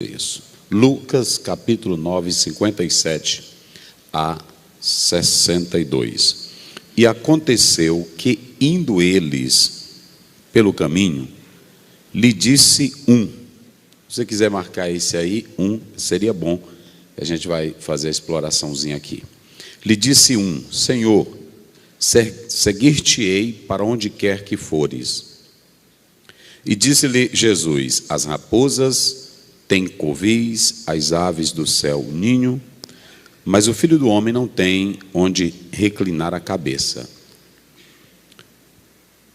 Isso. Lucas capítulo 9, 57 a 62. E aconteceu que, indo eles pelo caminho, lhe disse um. Se você quiser marcar esse aí, seria bom. A gente vai fazer a exploraçãozinha aqui. Lhe disse um: Senhor, seguir-te-ei para onde quer que fores. E disse-lhe Jesus: as raposas têm covis, as aves do céu ninho, mas o Filho do Homem não tem onde reclinar a cabeça.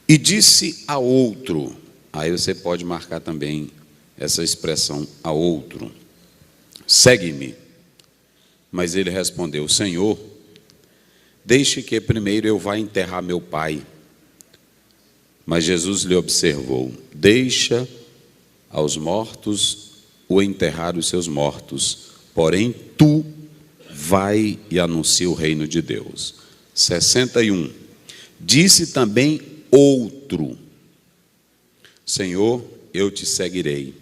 E disse a outro, aí você pode marcar também essa expressão, a outro: segue-me. Mas ele respondeu: Senhor, deixe que primeiro eu vá enterrar meu pai. Mas Jesus lhe observou: deixa aos mortos o enterrar os seus mortos, porém tu vai e anuncia o reino de Deus. 61. Disse também outro: Senhor, eu te seguirei,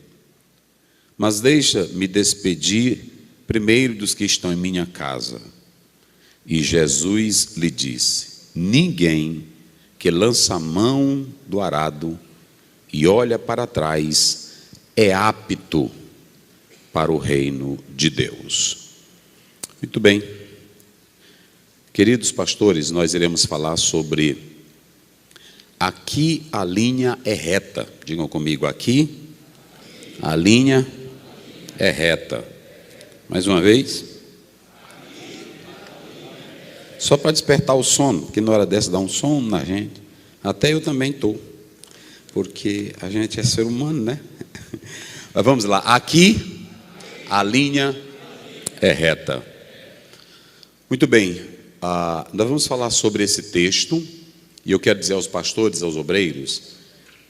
mas deixa-me despedir primeiro dos que estão em minha casa. E Jesus lhe disse: ninguém que lança a mão do arado e olha para trás é apto para o reino de Deus. Muito bem. Queridos pastores, nós iremos falar sobre aqui a linha é reta. Digam comigo: aqui a linha é reta. Mais uma vez. Só para despertar o sono, porque na hora dessa dá um sono na gente. Até eu também estou, porque a gente é ser humano, né? Mas vamos lá. Aqui a linha é reta. Muito bem. Nós vamos falar sobre esse texto. E eu quero dizer aos pastores, aos obreiros,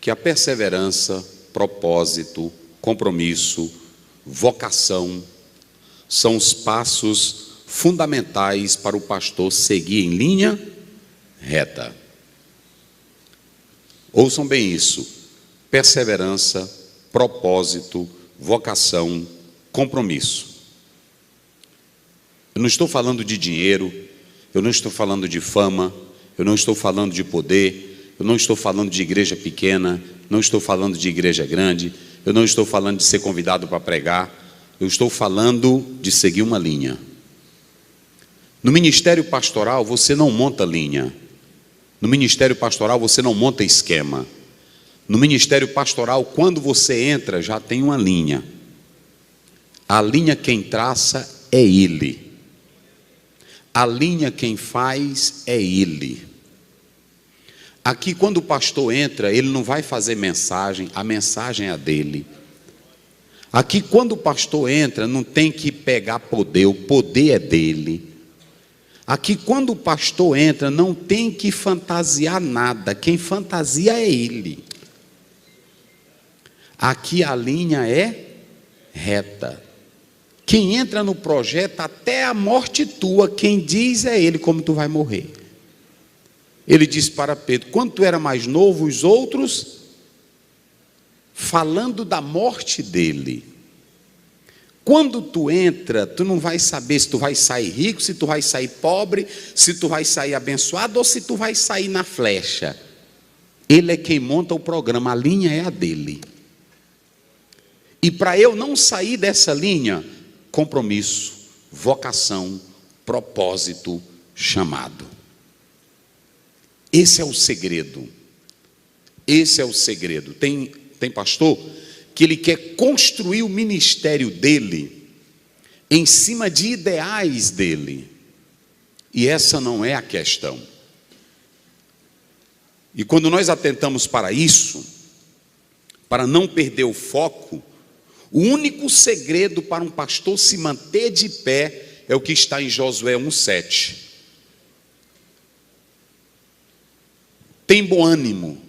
que a perseverança, propósito, compromisso, vocação são os passos fundamentais para o pastor seguir em linha reta. Ouçam bem isso: perseverança, propósito, vocação, compromisso. Eu não estou falando de dinheiro, eu não estou falando de fama, eu não estou falando de poder, eu não estou falando de igreja pequena, não estou falando de igreja grande, eu não estou falando de ser convidado para pregar, eu estou falando de seguir uma linha. No ministério pastoral você não monta linha. No ministério pastoral você não monta esquema. No ministério pastoral, quando você entra, já tem uma linha. A linha quem traça é Ele. A linha quem faz é Ele. Aqui, quando o pastor entra, ele não vai fazer mensagem, a mensagem é a dele. Aqui, quando o pastor entra, não tem que pegar poder, o poder é dele. Aqui, quando o pastor entra, não tem que fantasiar nada, quem fantasia é ele. Aqui a linha é reta. Quem entra no projeto, até a morte tua, quem diz é ele como tu vai morrer. Ele disse para Pedro: quando tu era mais novo, os outros, falando da morte dele. Quando tu entra, tu não vai saber se tu vai sair rico, se tu vai sair pobre, se tu vai sair abençoado ou se tu vai sair na flecha. Ele é quem monta o programa, a linha é a dele. E para eu não sair dessa linha, compromisso, vocação, propósito, chamado. Esse é o segredo. Esse é o segredo. Tem pastor que ele quer construir o ministério dele em cima de ideais dele. E essa não é a questão. E quando nós atentamos para isso, para não perder o foco, o único segredo para um pastor se manter de pé é o que está em Josué 1:7. Tem bom ânimo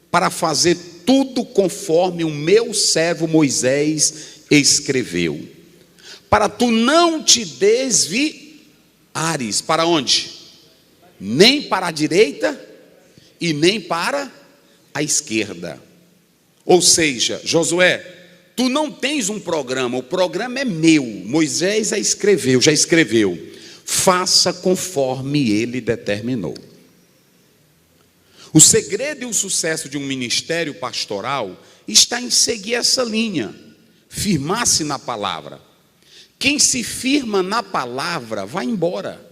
para fazer tudo conforme o meu servo Moisés escreveu, para tu não te desviares. Para onde? Nem para a direita e nem para a esquerda. Ou seja, Josué, Tu não tens um programa, o programa é meu. Moisés já escreveu. Faça conforme ele determinou. O segredo e o sucesso de um ministério pastoral está em seguir essa linha, firmar-se na palavra. Quem se firma na palavra vai embora.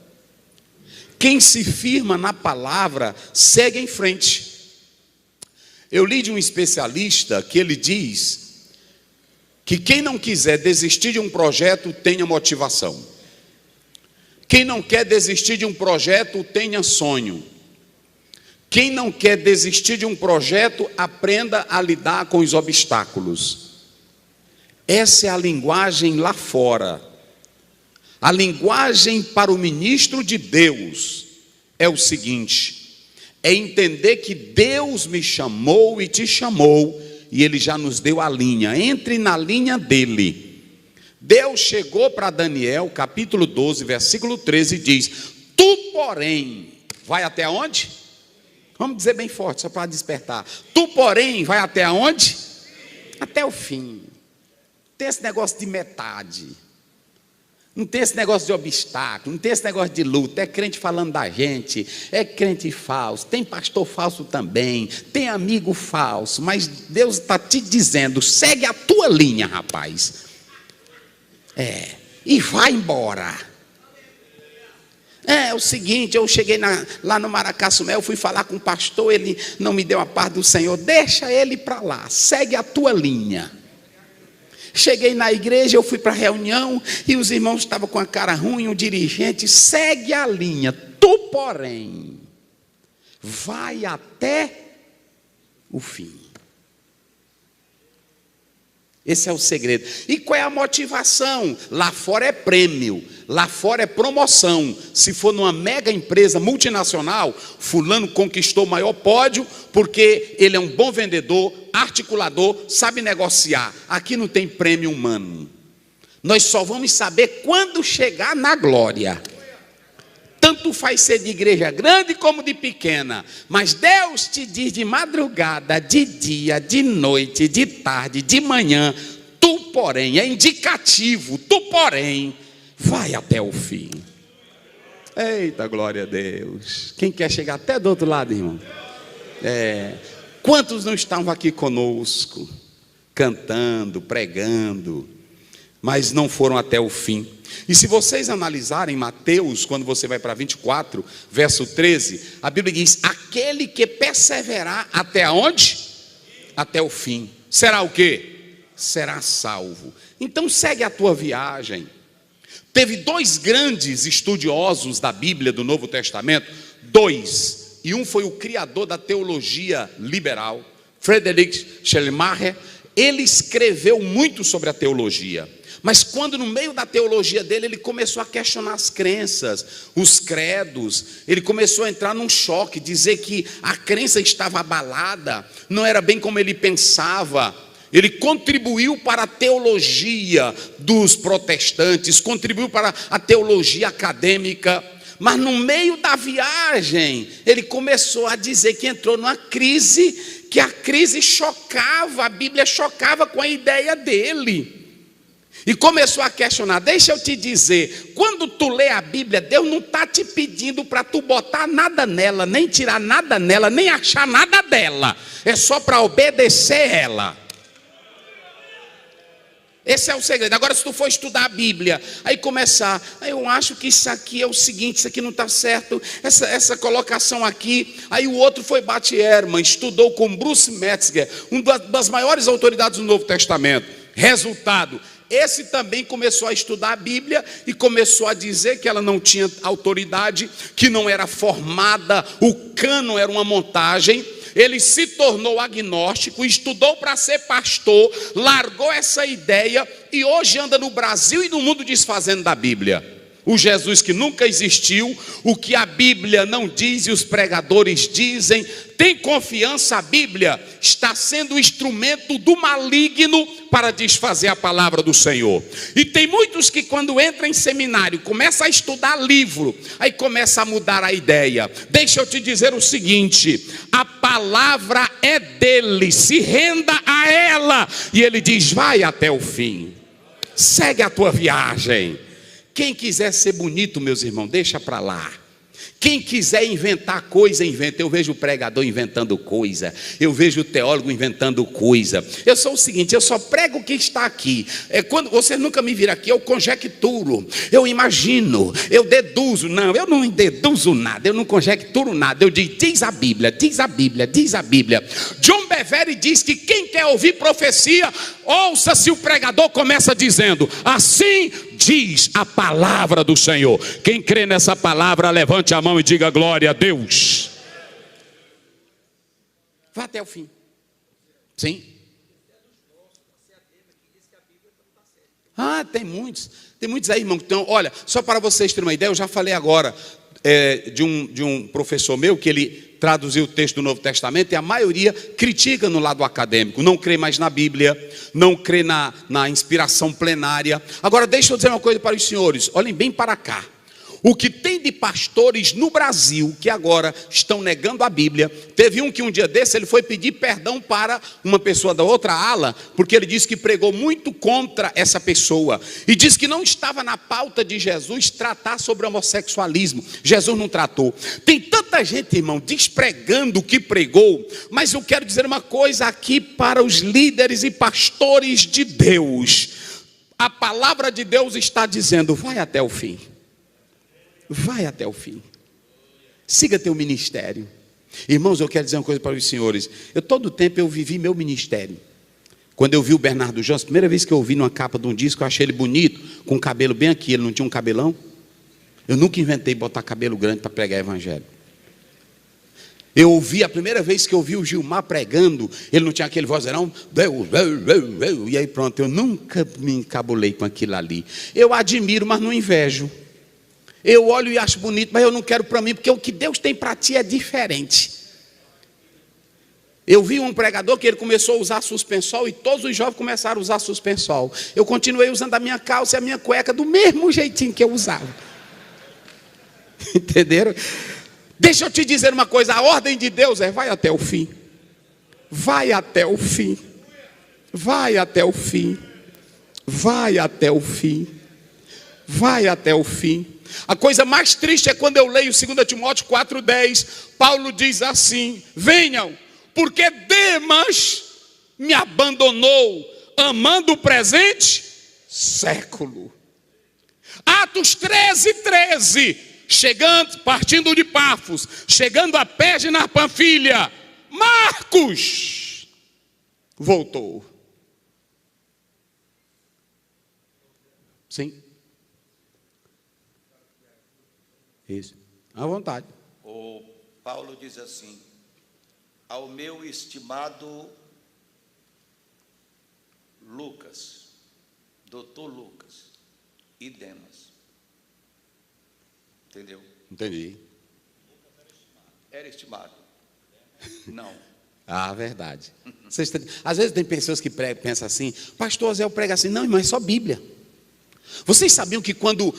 Quem se firma na palavra segue em frente. Eu li de um especialista que ele diz que quem não quiser desistir de um projeto tenha motivação. Quem não quer desistir de um projeto tenha sonho. Quem não quer desistir de um projeto aprenda a lidar com os obstáculos. Essa é a linguagem lá fora. A linguagem para o ministro de Deus é o seguinte: é entender que Deus me chamou e te chamou, e Ele já nos deu a linha. Entre na linha dele. Deus chegou para Daniel, capítulo 12, versículo 13, e diz: tu, porém, vai até onde? Vamos dizer bem forte, só para despertar. Tu, porém, vai até onde? Até o fim. Não tem esse negócio de metade. Não tem esse negócio de obstáculo, não tem esse negócio de luta. É crente falando da gente, é crente falso, tem pastor falso também, tem amigo falso. Mas Deus está te dizendo: segue a tua linha, rapaz. E vai embora. É o seguinte, eu cheguei lá no Maracassumé, eu fui falar com o pastor, ele não me deu a paz do Senhor. Deixa ele para lá, segue a tua linha. Cheguei na igreja, eu fui para a reunião e os irmãos estavam com a cara ruim, o dirigente: segue a linha, tu, porém, vai até o fim. Esse é o segredo. E qual é a motivação? Lá fora é prêmio, lá fora é promoção. Se for numa mega empresa multinacional, fulano conquistou o maior pódio porque ele é um bom vendedor, articulador, sabe negociar. Aqui não tem prêmio humano. Nós só vamos saber quando chegar na glória. Tanto faz ser de igreja grande como de pequena, mas Deus te diz de madrugada, de dia, de noite, de tarde, de manhã: tu, porém, é indicativo, tu, porém, vai até o fim. Eita, glória a Deus. Quem quer chegar até do outro lado, irmão? Quantos não estavam aqui conosco, cantando, pregando, mas não foram até o fim? E se vocês analisarem Mateus, quando você vai para 24, verso 13, a Bíblia diz: aquele que perseverar até onde? Até o fim. Será o quê? Será salvo. Então segue a tua viagem. Teve dois grandes estudiosos da Bíblia do Novo Testamento, dois, e um foi o criador da teologia liberal, Friedrich Schleiermacher. Ele escreveu muito sobre a teologia. Mas quando no meio da teologia dele, ele começou a questionar as crenças, os credos, ele começou a entrar num choque, dizer que a crença estava abalada, não era bem como ele pensava. Ele contribuiu para a teologia dos protestantes, contribuiu para a teologia acadêmica, mas no meio da viagem, ele começou a dizer que entrou numa crise, que a crise chocava, a Bíblia chocava com a ideia dele. E começou a questionar. Deixa eu te dizer, quando tu lê a Bíblia, Deus não está te pedindo para tu botar nada nela, nem tirar nada nela, nem achar nada dela. É só para obedecer ela. Esse é o segredo. Agora, se tu for estudar a Bíblia, aí começar: eu acho que isso aqui é o seguinte, isso aqui não está certo, essa colocação aqui. Aí o outro foi Bart Ehrman, estudou com Bruce Metzger, uma das maiores autoridades do Novo Testamento. Resultado: esse também começou a estudar a Bíblia e começou a dizer que ela não tinha autoridade, que não era formada, o cânon era uma montagem. Ele se tornou agnóstico, estudou para ser pastor, largou essa ideia e hoje anda no Brasil e no mundo desfazendo da Bíblia. o Jesus que nunca existiu, o que a Bíblia não diz e os pregadores dizem. Tem confiança, a Bíblia está sendo instrumento do maligno para desfazer a palavra do Senhor. E tem muitos que quando entram em seminário, começam a estudar livro, aí começa a mudar a ideia. Deixa eu te dizer o seguinte: a palavra é dele, se renda a ela. E ele diz: vai até o fim, segue a tua viagem. Quem quiser ser bonito, meus irmãos, deixa para lá. Quem quiser inventar coisa, inventa. Eu vejo o pregador inventando coisa, eu vejo o teólogo inventando coisa. Eu sou o seguinte, eu só prego o que está aqui. Quando você nunca me vir aqui, eu conjecturo, eu imagino, eu deduzo. Não, eu não deduzo nada, eu não conjecturo nada. Eu digo: diz a Bíblia, diz a Bíblia, diz a Bíblia. John Bevere diz que quem quer ouvir profecia, ouça se o pregador começa dizendo: assim diz a palavra do Senhor. Quem crê nessa palavra, levante a mão e diga glória a Deus. Vá até o fim. Sim. Tem muitos aí, irmão. Então, olha, só para vocês terem uma ideia, eu já falei agora de um professor meu que ele traduziu o texto do Novo Testamento e a maioria critica no lado acadêmico, não crê mais na Bíblia, não crê na inspiração plenária. Agora deixa eu dizer uma coisa para os senhores, olhem bem para cá. O que tem de pastores no Brasil que agora estão negando a Bíblia. Teve um que um dia desse ele foi pedir perdão para uma pessoa da outra ala, porque ele disse que pregou muito contra essa pessoa e disse que não estava na pauta de Jesus tratar sobre homossexualismo. Jesus não tratou. Tem tanta gente, irmão, despregando o que pregou, mas eu quero dizer uma coisa aqui para os líderes e pastores de Deus. A palavra de Deus está dizendo: vai até o fim. Vai até o fim. Siga teu ministério. Irmãos, eu quero dizer uma coisa para os senhores. Todo o tempo eu vivi meu ministério. Quando eu vi o Bernardo Jones, a primeira vez que eu ouvi numa capa de um disco, eu achei ele bonito, com o cabelo bem aqui. Ele não tinha um cabelão. Eu nunca inventei botar cabelo grande para pregar evangelho. Eu ouvi, a primeira vez que eu ouvi o Gilmar pregando, ele não tinha aquele vozeirão, e aí pronto, eu nunca me encabulei com aquilo ali. Eu admiro, mas não invejo. Eu olho e acho bonito, mas eu não quero para mim, porque o que Deus tem para ti é diferente. Eu vi um pregador que ele começou a usar suspensol e todos os jovens começaram a usar suspensol. Eu continuei usando a minha calça e a minha cueca do mesmo jeitinho que eu usava. Entenderam? Deixa eu te dizer uma coisa, a ordem de Deus é: vai até o fim. Vai até o fim. Vai até o fim. Vai até o fim. Vai até o fim. A coisa mais triste é quando eu leio 2 Timóteo 4,10. Paulo diz assim: venham, porque Demas me abandonou, amando o presente século. Atos 13:13. Partindo de Pafos, chegando a Perge na Panfilha, Marcos voltou. Sim. Isso, à vontade. O Paulo diz assim: ao meu estimado Lucas, doutor Lucas e Demas. Entendeu? Entendi. Era estimado? Não. Verdade. Às vezes tem pessoas que pensam assim: pastor Zé prega assim. Não, irmão, é só Bíblia. Vocês sabiam que quando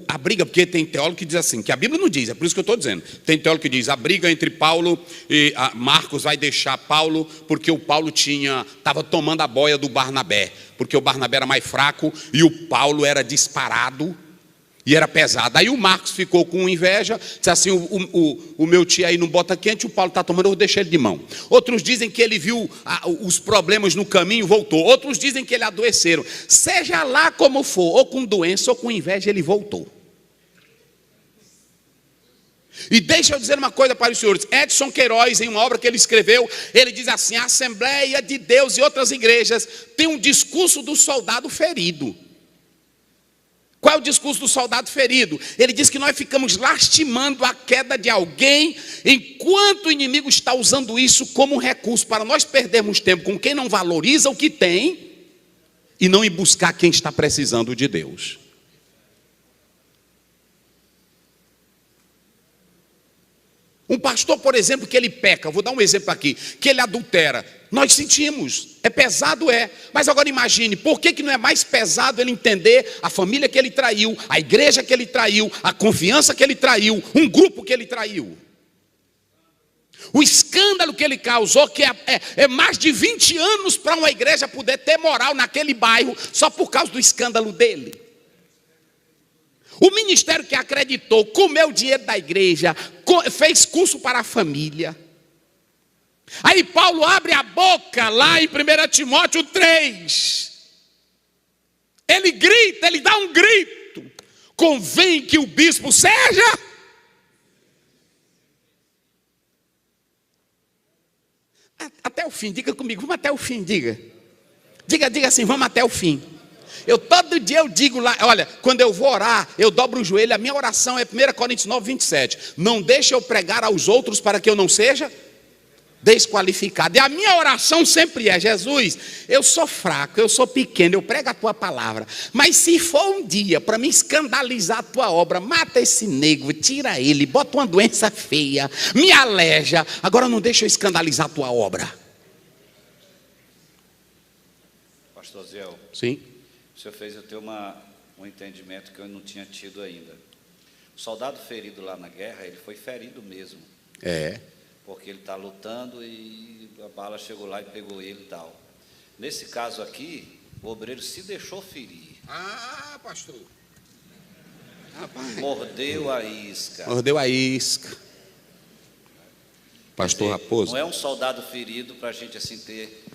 a briga, porque tem teólogo que diz assim, que a Bíblia não diz, é por isso que eu estou dizendo. Tem teólogo que diz: a briga entre Paulo e Marcos vai deixar Paulo, porque o Paulo estava tomando a boia do Barnabé, porque o Barnabé era mais fraco e o Paulo era disparado e era pesado. Aí o Marcos ficou com inveja, disse assim: o meu tio aí não bota quente, o Paulo está tomando, eu vou deixar ele de mão. Outros dizem que ele viu os problemas no caminho, voltou. Outros dizem que ele adoeceram. Seja lá como for, ou com doença ou com inveja, ele voltou. E deixa eu dizer uma coisa para os senhores. Edson Queiroz, em uma obra que ele escreveu, ele diz assim: a Assembleia de Deus e outras igrejas tem um discurso do soldado ferido. Qual é o discurso do soldado ferido? Ele diz que nós ficamos lastimando a queda de alguém, enquanto o inimigo está usando isso como um recurso para nós perdermos tempo com quem não valoriza o que tem e não ir buscar quem está precisando de Deus. Um pastor, por exemplo, que ele peca, vou dar um exemplo aqui, que ele adultera, nós sentimos, é pesado, mas agora imagine, por que não é mais pesado ele entender a família que ele traiu, a igreja que ele traiu, a confiança que ele traiu, um grupo que ele traiu? O escândalo que ele causou, que é mais de 20 anos para uma igreja poder ter moral naquele bairro, só por causa do escândalo dele. O ministério que acreditou, comeu o dinheiro da igreja, fez curso para a família. Aí Paulo abre a boca lá em 1 Timóteo 3. Ele grita, ele dá um grito. Convém que o bispo seja... Até o fim, diga comigo, vamos até o fim, diga. Diga assim, vamos até o fim. Todo dia eu digo lá, olha, quando eu vou orar, eu dobro o joelho, a minha oração é 1 Coríntios 9, 27. Não deixe eu pregar aos outros para que eu não seja desqualificado. E a minha oração sempre é: Jesus, eu sou fraco, eu sou pequeno, eu prego a tua palavra, mas se for um dia para me escandalizar a tua obra, mata esse negro, tira ele, bota uma doença feia, me aleja, agora não deixa eu escandalizar a tua obra. Pastor Zéu, sim, o senhor fez eu ter um entendimento que eu não tinha tido ainda. O soldado ferido lá na guerra, ele foi ferido mesmo. Porque ele está lutando e a bala chegou lá e pegou ele e tal. Nesse caso aqui, o obreiro se deixou ferir. Pastor. Mordeu a isca. Mordeu a isca. Pastor Raposo. Não é um soldado ferido para a gente assim ter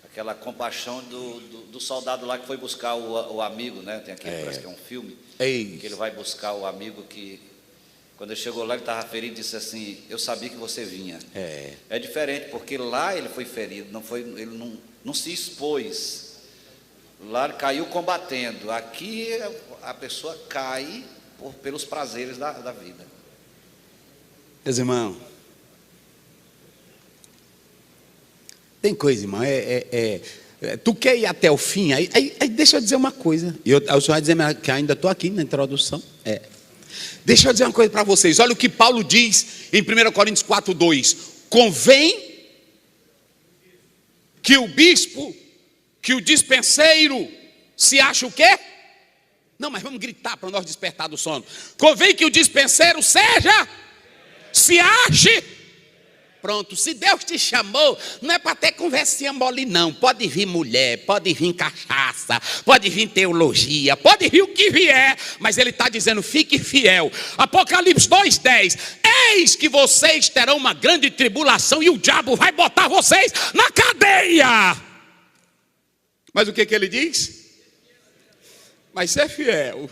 aquela compaixão do soldado lá que foi buscar o amigo, né? Tem aqui, parece que é um filme, que ele vai buscar o amigo que... Quando ele chegou lá, ele estava ferido e disse assim: eu sabia que você vinha. É diferente, porque lá ele foi ferido, ele não se expôs. Lá ele caiu combatendo. Aqui a pessoa cai pelos prazeres da vida. Meus irmãos, tem coisa, irmão, tu quer ir até o fim? Aí deixa eu dizer uma coisa. O senhor vai dizer que ainda estou aqui na introdução. Deixa eu dizer uma coisa para vocês. Olha o que Paulo diz em 1 Coríntios 4, 2. Convém que o bispo, que o dispenseiro se ache o quê? Não, mas vamos gritar para nós despertar do sono. Convém que o dispenseiro se ache. Pronto, se Deus te chamou, não é para ter conversinha mole não. Pode vir mulher, pode vir cachaça, pode vir teologia, pode vir o que vier, mas ele está dizendo: fique fiel. Apocalipse 2:10. Eis que vocês terão uma grande tribulação e o diabo vai botar vocês na cadeia. Mas o que ele diz? Mas ser fiel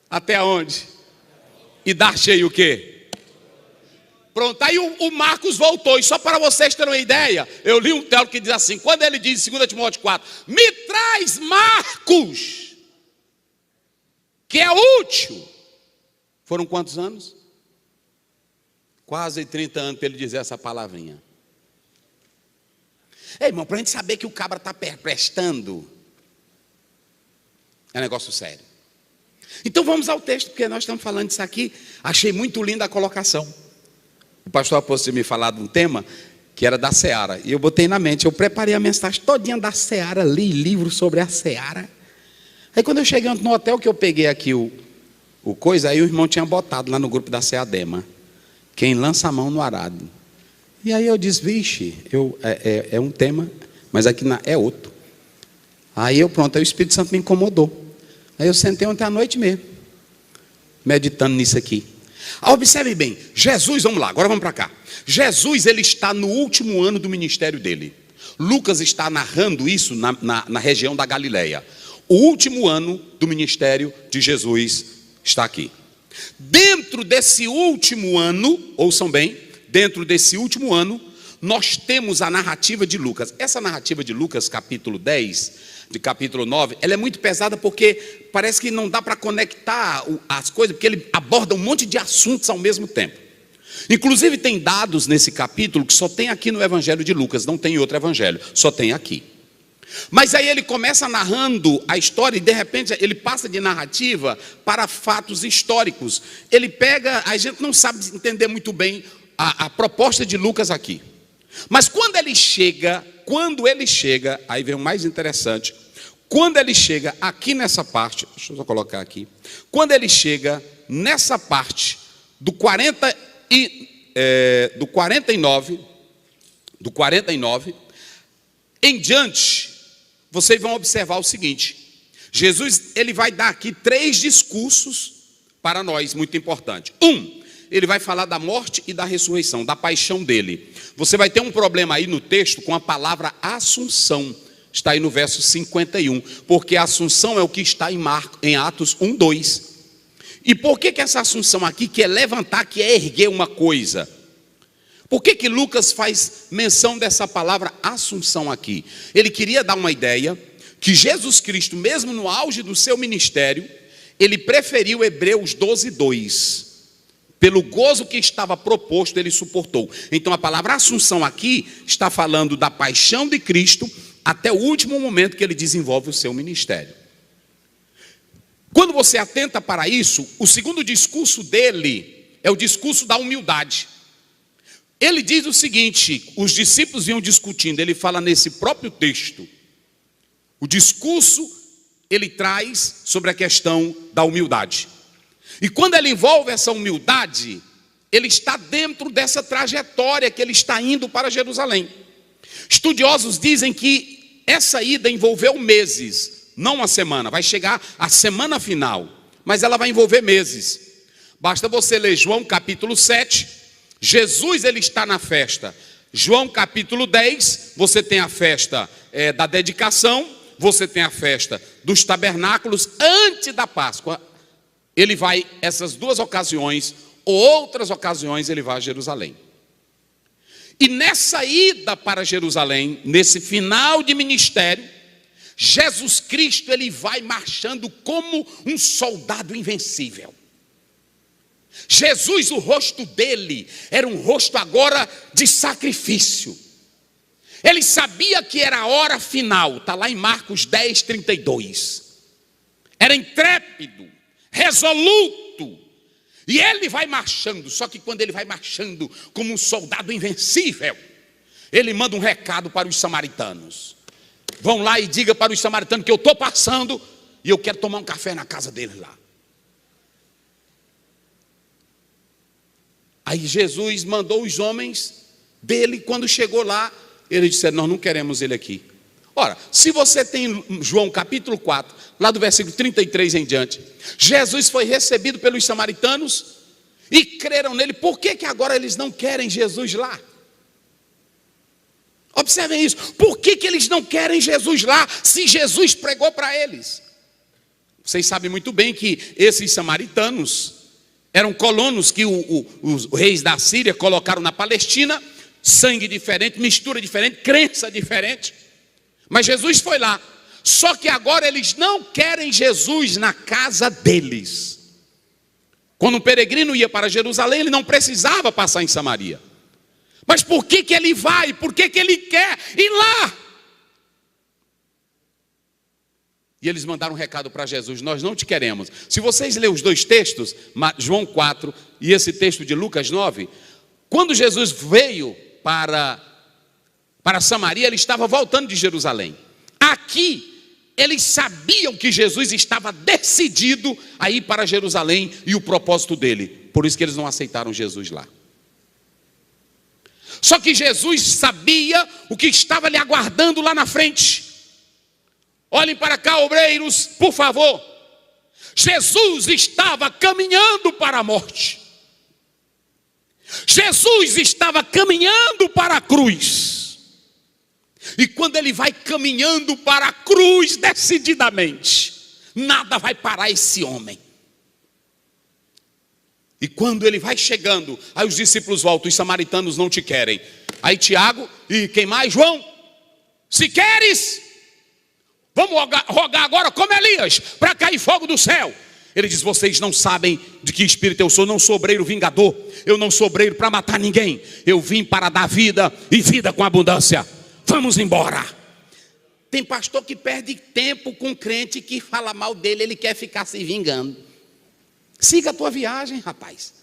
até onde? E dar cheio o quê? Pronto, aí o Marcos voltou. E só para vocês terem uma ideia, eu li um teólogo que diz assim, quando ele diz em 2 Timóteo 4, me traz Marcos, que é útil. Foram quantos anos? Quase 30 anos para ele dizer essa palavrinha. Ei, irmão, para a gente saber que o cabra está prestando, é um negócio sério. Então vamos ao texto, porque nós estamos falando disso aqui. Achei muito linda a colocação. O pastor Apóstolo tinha me falado de um tema que era da Seara. E eu botei na mente, eu preparei a mensagem todinha da Seara, li livro sobre a Seara. Aí quando eu cheguei no hotel, que eu peguei aqui o coisa, aí o irmão tinha botado lá no grupo da Seadema: quem lança a mão no arado. E aí eu disse: vixe, é um tema, mas aqui é outro. Aí aí o Espírito Santo me incomodou. Aí eu sentei ontem à noite mesmo, meditando nisso aqui. Observe bem, Jesus, vamos lá, agora vamos para cá. Jesus, ele está no último ano do ministério dele. Lucas está narrando isso na região da Galileia. O último ano do ministério de Jesus está aqui. Dentro desse último ano, ouçam bem, dentro desse último ano, nós temos a narrativa de Lucas. Essa narrativa de Lucas, capítulo 10, de capítulo 9, ela é muito pesada porque parece que não dá para conectar as coisas, porque ele aborda um monte de assuntos ao mesmo tempo. Inclusive tem dados nesse capítulo que só tem aqui no evangelho de Lucas, não tem em outro evangelho, só tem aqui. Mas aí ele começa narrando a história e de repente ele passa de narrativa para fatos históricos. Ele pega, a gente não sabe entender muito bem a proposta de Lucas aqui. Mas quando ele chega, aí vem o mais interessante. Quando ele chega aqui nessa parte, deixa eu só colocar aqui. Quando ele chega nessa parte do 49 em diante, vocês vão observar o seguinte: Jesus, ele vai dar aqui 3 discursos para nós, muito importante. Ele vai falar da morte e da ressurreição, da paixão dele. Você vai ter um problema aí no texto com a palavra assunção. Está aí no verso 51, porque a assunção é o que está em Atos 1:2. E por que essa assunção aqui, que é levantar, que é erguer uma coisa? Por que Lucas faz menção dessa palavra assunção aqui? Ele queria dar uma ideia que Jesus Cristo, mesmo no auge do seu ministério, ele preferiu Hebreus 12:2. Pelo gozo que estava proposto, ele suportou. Então a palavra assunção aqui está falando da paixão de Cristo até o último momento que ele desenvolve o seu ministério. Quando você atenta para isso, o segundo discurso dele é o discurso da humildade. Ele diz o seguinte: os discípulos vinham discutindo, ele fala nesse próprio texto. O discurso ele traz sobre a questão da humildade. E quando ele envolve essa humildade, ele está dentro dessa trajetória que ele está indo para Jerusalém. Estudiosos dizem que essa ida envolveu meses, não uma semana. Vai chegar a semana final, mas ela vai envolver meses. Basta você ler João capítulo 7, Jesus ele está na festa. João capítulo 10, você tem a festa da dedicação, você tem a festa dos tabernáculos antes da Páscoa. Ele vai, essas 2 ocasiões, ou outras ocasiões, ele vai a Jerusalém. E nessa ida para Jerusalém, nesse final de ministério, Jesus Cristo, ele vai marchando como um soldado invencível. Jesus, o rosto dele, era um rosto agora de sacrifício. Ele sabia que era a hora final, está lá em Marcos 10:32. Era intrépido, resoluto, e ele vai marchando. Só que quando ele vai marchando como um soldado invencível, ele manda um recado para os samaritanos: vão lá e diga para os samaritanos que eu estou passando e eu quero tomar um café na casa deles lá. Aí Jesus mandou os homens dele. Quando chegou lá, eles disseram: nós não queremos ele aqui. Ora, se você tem João capítulo 4, lá do versículo 33 em diante, Jesus foi recebido pelos samaritanos e creram nele. Por que agora eles não querem Jesus lá? Observem isso. Por que eles não querem Jesus lá, se Jesus pregou para eles? Vocês sabem muito bem que esses samaritanos eram colonos que os reis da Síria colocaram na Palestina. Sangue diferente, mistura diferente, crença diferente. Mas Jesus foi lá. Só que agora eles não querem Jesus na casa deles. Quando um peregrino ia para Jerusalém, ele não precisava passar em Samaria. Mas por que ele vai? Por que ele quer ir lá? E eles mandaram um recado para Jesus: nós não te queremos. Se vocês lerem os 2 textos, João 4 e esse texto de Lucas 9, quando Jesus veio para Samaria, ele estava voltando de Jerusalém. Aqui, eles sabiam que Jesus estava decidido a ir para Jerusalém e o propósito dele. Por isso que eles não aceitaram Jesus lá. Só que Jesus sabia o que estava lhe aguardando lá na frente. Olhem para cá, obreiros, por favor. Jesus estava caminhando para a morte. Jesus estava caminhando para a cruz. E quando ele vai caminhando para a cruz decididamente, nada vai parar esse homem. E quando ele vai chegando, aí os discípulos voltam: os samaritanos não te querem. Aí Tiago e quem mais? João: se queres, vamos rogar agora como Elias, para cair fogo do céu. Ele diz: vocês não sabem de que espírito eu sou. Não sou obreiro vingador, eu não sou obreiro para matar ninguém. Eu vim para dar vida e vida com abundância. Vamos embora. Tem pastor que perde tempo com crente que fala mal dele, ele quer ficar se vingando. Siga a tua viagem, rapaz.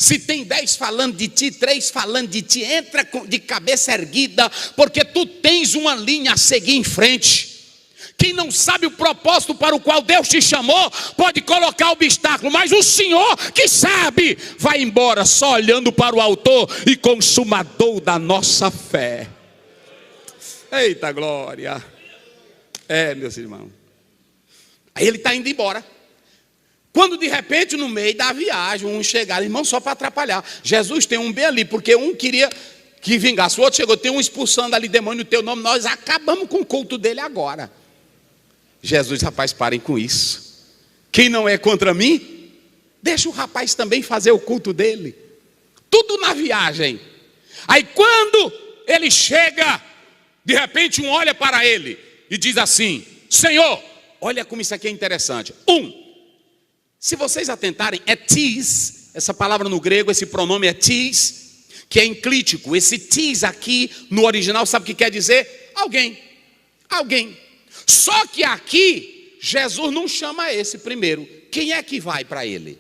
Se tem 10 falando de ti, 3 falando de ti, entra de cabeça erguida, porque tu tens uma linha a seguir em frente. Quem não sabe o propósito para o qual Deus te chamou, pode colocar obstáculo, mas o Senhor que sabe, vai embora só olhando para o autor e consumador da nossa fé. Eita glória! Meus irmãos. Aí ele está indo embora. Quando de repente no meio da viagem, um chegaram, irmão, só para atrapalhar. Jesus tem um bem ali, porque um queria que vingasse, o outro chegou, tem um expulsando ali demônio no teu nome, nós acabamos com o culto dele agora. Jesus, rapaz, parem com isso. Quem não é contra mim, deixa o rapaz também fazer o culto dele. Tudo na viagem. Aí quando ele chega, de repente um olha para ele e diz assim: Senhor, olha como isso aqui é interessante. Se vocês atentarem, é tis, essa palavra no grego, esse pronome é tis, que é enclítico. Esse tis aqui no original, sabe o que quer dizer? Alguém. Só que aqui, Jesus não chama esse primeiro. Quem é que vai para ele?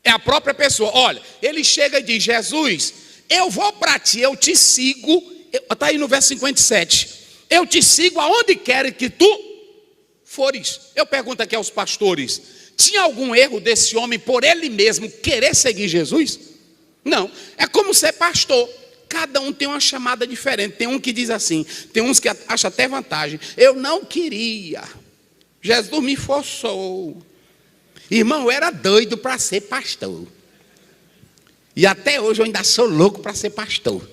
É a própria pessoa. Olha, ele chega e diz: Jesus, eu vou para ti, eu te sigo. Está aí no verso 57. Eu te sigo aonde quer que tu fores. Eu pergunto aqui aos pastores: tinha algum erro desse homem por ele mesmo querer seguir Jesus? Não. É como ser pastor. Cada um tem uma chamada diferente. Tem um que diz assim, tem uns que acham até vantagem. Eu não queria, Jesus me forçou. Irmão, eu era doido para ser pastor. E até hoje eu ainda sou louco para ser pastor.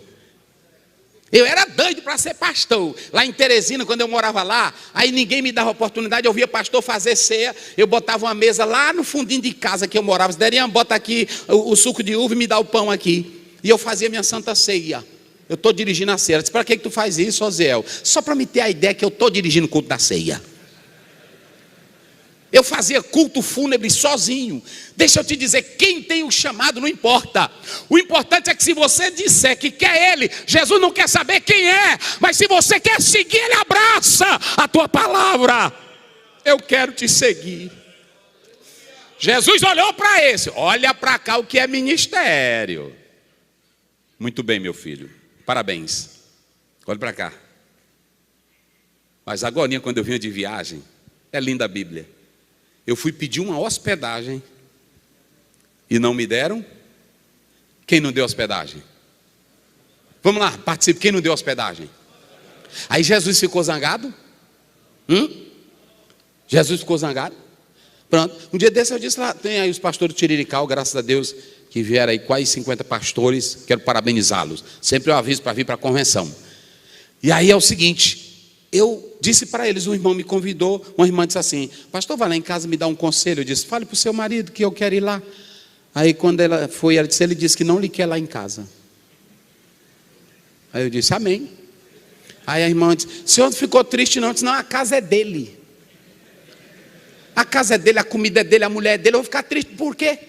Eu era doido para ser pastor. Lá em Teresina, quando eu morava lá, aí ninguém me dava oportunidade. Eu via pastor fazer ceia. Eu botava uma mesa lá no fundinho de casa que eu morava. Se deriam, bota aqui o suco de uva e me dá o pão aqui. E eu fazia minha santa ceia. Eu estou dirigindo a ceia. Eu disse: para que tu faz isso, Oziel? Só para me ter a ideia que eu estou dirigindo o culto da ceia. Eu fazia culto fúnebre sozinho. Deixa eu te dizer, quem tem o chamado não importa. O importante é que se você disser que quer ele, Jesus não quer saber quem é. Mas se você quer seguir, ele abraça a tua palavra. Eu quero te seguir. Jesus olhou para esse. Olha para cá o que é ministério. Muito bem, meu filho. Parabéns. Olha para cá. Mas agora, quando eu vinha de viagem, é linda a Bíblia. Eu fui pedir uma hospedagem e não me deram. Quem não deu hospedagem? Vamos lá, participe. Quem não deu hospedagem? Aí Jesus ficou zangado? Jesus ficou zangado? Pronto. Um dia desse eu disse lá, tem aí os pastores do Tirirical, graças a Deus, que vieram aí quase 50 pastores, quero parabenizá-los. Sempre eu aviso para vir para a convenção. E aí é o seguinte, eu disse para eles, um irmão me convidou, uma irmã disse assim: pastor, vai lá em casa me dar um conselho. Eu disse: fale para o seu marido que eu quero ir lá. Aí quando ela foi, ele disse que não lhe quer lá em casa. Aí eu disse: amém. Aí a irmã disse: o senhor ficou triste não? Eu disse: não, a casa é dele. A casa é dele, a comida é dele, a mulher é dele. Eu vou ficar triste por quê?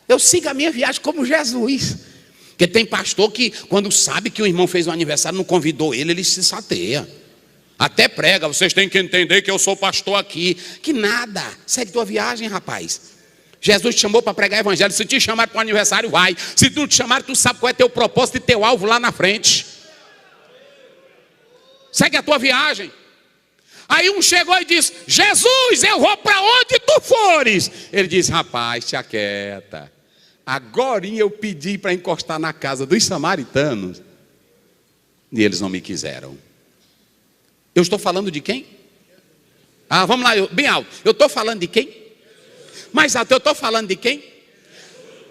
Eu sigo a minha viagem como Jesus. Porque tem pastor que, quando sabe que o irmão fez um aniversário, não convidou ele, ele se sateia. Até prega: vocês têm que entender que eu sou pastor aqui. Que nada, segue tua viagem, rapaz. Jesus te chamou para pregar evangelho. Se te chamar para um aniversário, vai. Se não te chamar, tu sabe qual é teu propósito e teu alvo lá na frente. Segue a tua viagem. Aí um chegou e disse: Jesus, eu vou para onde tu fores. Ele disse: rapaz, te aquieta. Agora eu pedi para encostar na casa dos samaritanos e eles não me quiseram. Eu estou falando de quem? Vamos lá, bem alto. Eu estou falando de quem? Mais alto, eu estou falando de quem?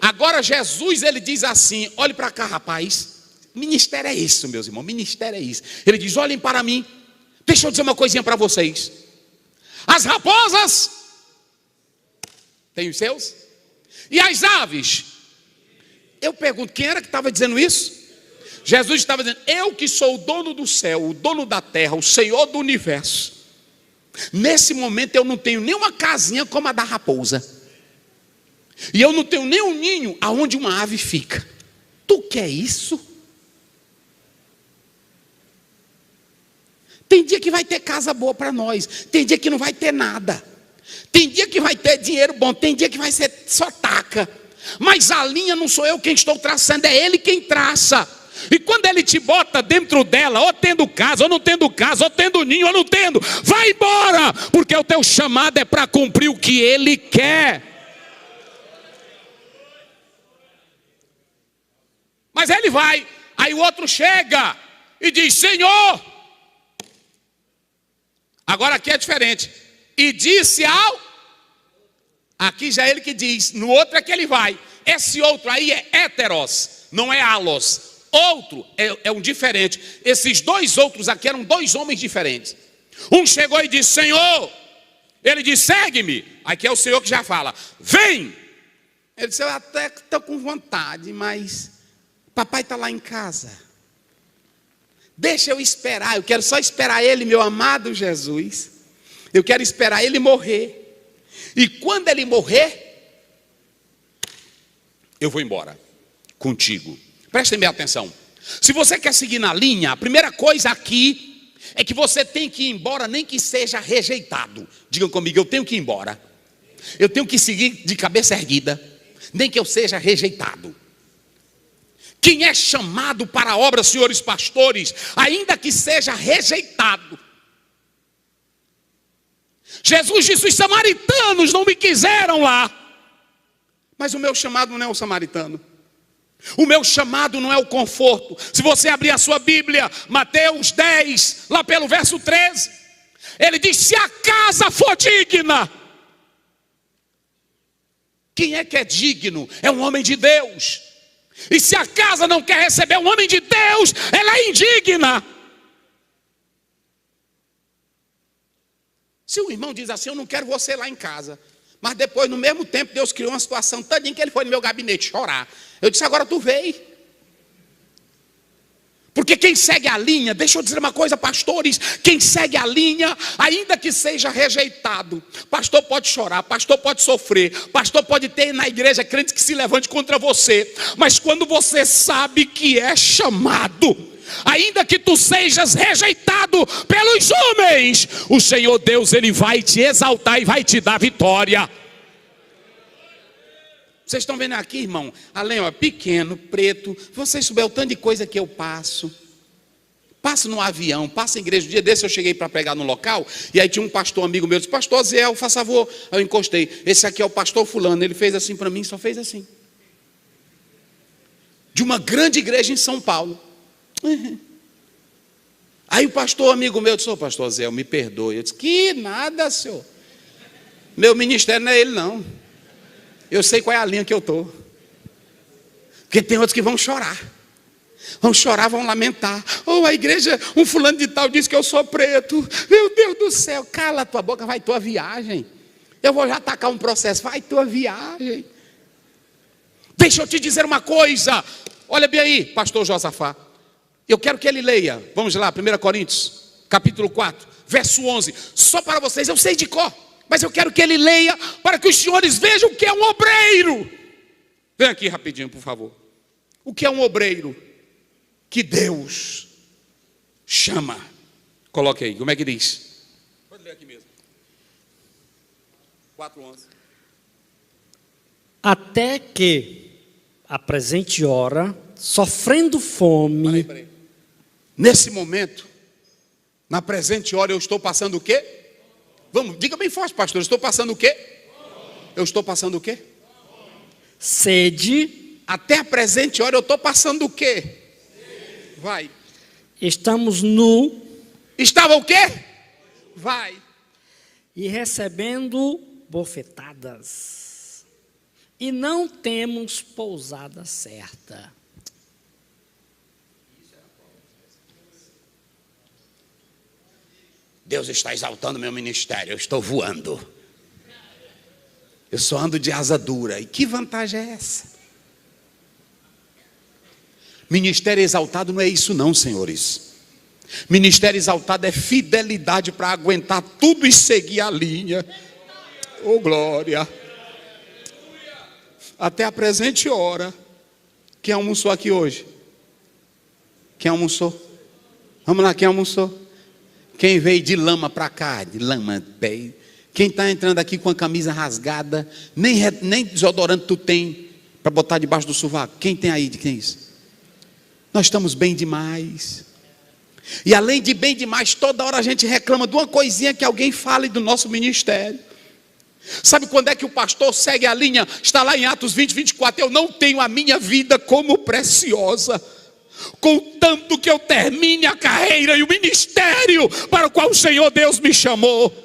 Agora Jesus, ele diz assim: olhe para cá, rapaz. Ministério é isso, meus irmãos, ministério é isso. Ele diz: olhem para mim. Deixa eu dizer uma coisinha para vocês. As raposas têm os seus, e as aves. Eu pergunto, quem era que estava dizendo isso? Jesus estava dizendo: eu que sou o dono do céu, o dono da terra, o Senhor do universo. Nesse momento eu não tenho nenhuma casinha como a da raposa. E eu não tenho nem um ninho aonde uma ave fica. Tu quer isso? Tem dia que vai ter casa boa para nós, tem dia que não vai ter nada. Tem dia que vai ter dinheiro bom, tem dia que vai ser só taca. Mas a linha não sou eu quem estou traçando, é Ele quem traça. E quando Ele te bota dentro dela, ou tendo casa, ou não tendo casa, ou tendo ninho, ou não tendo, vai embora, porque o teu chamado é para cumprir o que Ele quer. Mas Ele vai, aí o outro chega e diz: Senhor, agora aqui é diferente. E disse ao, aqui já é Ele que diz, no outro é que Ele vai. Esse outro aí é heteros, não é alos. Outro é um diferente. Esses dois outros aqui eram dois homens diferentes. Um chegou e disse: Senhor. Ele disse: segue-me. Aqui é o Senhor que já fala: vem. Ele disse: eu até estou com vontade, mas papai está lá em casa. Deixa eu esperar. Eu quero só esperar Ele, meu amado Jesus. Eu quero esperar Ele morrer. E quando Ele morrer, eu vou embora contigo. Prestem bem atenção. Se você quer seguir na linha, a primeira coisa aqui é que você tem que ir embora, nem que seja rejeitado. Digam comigo: eu tenho que ir embora. Eu tenho que seguir de cabeça erguida, nem que eu seja rejeitado. Quem é chamado para a obra, senhores pastores, ainda que seja rejeitado. Jesus disse: os samaritanos não me quiseram lá. Mas o meu chamado não é o samaritano. O meu chamado não é o conforto. Se você abrir a sua Bíblia, Mateus 10, lá pelo verso 13, ele diz: se a casa for digna. Quem é que é digno? É um homem de Deus. E se a casa não quer receber um homem de Deus, ela é indigna. Se o irmão diz assim: eu não quero você lá em casa, mas depois, no mesmo tempo, Deus criou uma situação todinha que ele foi no meu gabinete chorar. Eu disse: agora tu veio. Porque quem segue a linha, deixa eu dizer uma coisa, pastores, quem segue a linha, ainda que seja rejeitado, pastor pode chorar, pastor pode sofrer, pastor pode ter na igreja crente que se levante contra você, mas quando você sabe que é chamado, ainda que tu sejas rejeitado pelos homens, o Senhor Deus, Ele vai te exaltar e vai te dar vitória. Vocês estão vendo aqui, irmão? Além, ó, pequeno, preto. Vocês souberam o tanto de coisa que eu passo. Passo no avião, passo em igreja. Um dia desse eu cheguei para pregar no local, e aí tinha um pastor amigo meu, disse: pastor Zé, faça favor. Aí eu encostei: esse aqui é o pastor fulano. Ele fez assim para mim, só fez assim. De uma grande igreja em São Paulo. Aí o pastor amigo meu disse: ô pastor Zé, me perdoe. Eu disse: que nada, senhor. Meu ministério não é ele, não. Eu sei qual é a linha que eu estou. Porque tem outros que vão chorar. Vão chorar, vão lamentar. Oh, a igreja, um fulano de tal disse que eu sou preto. Meu Deus do céu, cala a tua boca, vai tua viagem. Eu vou já atacar um processo, vai tua viagem. Deixa eu te dizer uma coisa. Olha bem aí, pastor Josafá. Eu quero que ele leia. Vamos lá, 1 Coríntios, capítulo 4, verso 11. Só para vocês, eu sei de cor, mas eu quero que ele leia para que os senhores vejam o que é um obreiro. Vem aqui rapidinho, por favor. O que é um obreiro? Que Deus chama. Coloque aí, como é que diz? Pode ler aqui mesmo. 4:11. Até que a presente hora, sofrendo fome. Peraí. Nesse momento, na presente hora, eu estou passando o quê? Vamos, diga bem forte, pastor. Eu estou passando o quê? Eu estou passando o quê? Sede. Até a presente hora eu estou passando o quê? Vai. Estamos nu. Estava o quê? Vai. E recebendo bofetadas. E não temos pousada certa. Deus está exaltando meu ministério. Eu estou voando. Eu só ando de asa dura. E que vantagem é essa? Ministério exaltado não é isso não, senhores. Ministério exaltado é fidelidade para aguentar tudo e seguir a linha. Oh, glória. Até a presente hora. Quem almoçou aqui hoje? Quem almoçou? Vamos lá, quem almoçou? Quem veio de lama para cá? De lama, Quem está entrando aqui com a camisa rasgada, nem desodorante tu tem para botar debaixo do sovaco. Quem tem aí de quem é isso? Nós estamos bem demais. E além de bem demais, toda hora a gente reclama de uma coisinha que alguém fale do nosso ministério. Sabe quando é que o pastor segue a linha? Está lá em Atos 20, 24. Eu não tenho a minha vida como preciosa, contanto que eu termine a carreira e o ministério para o qual o Senhor Deus me chamou.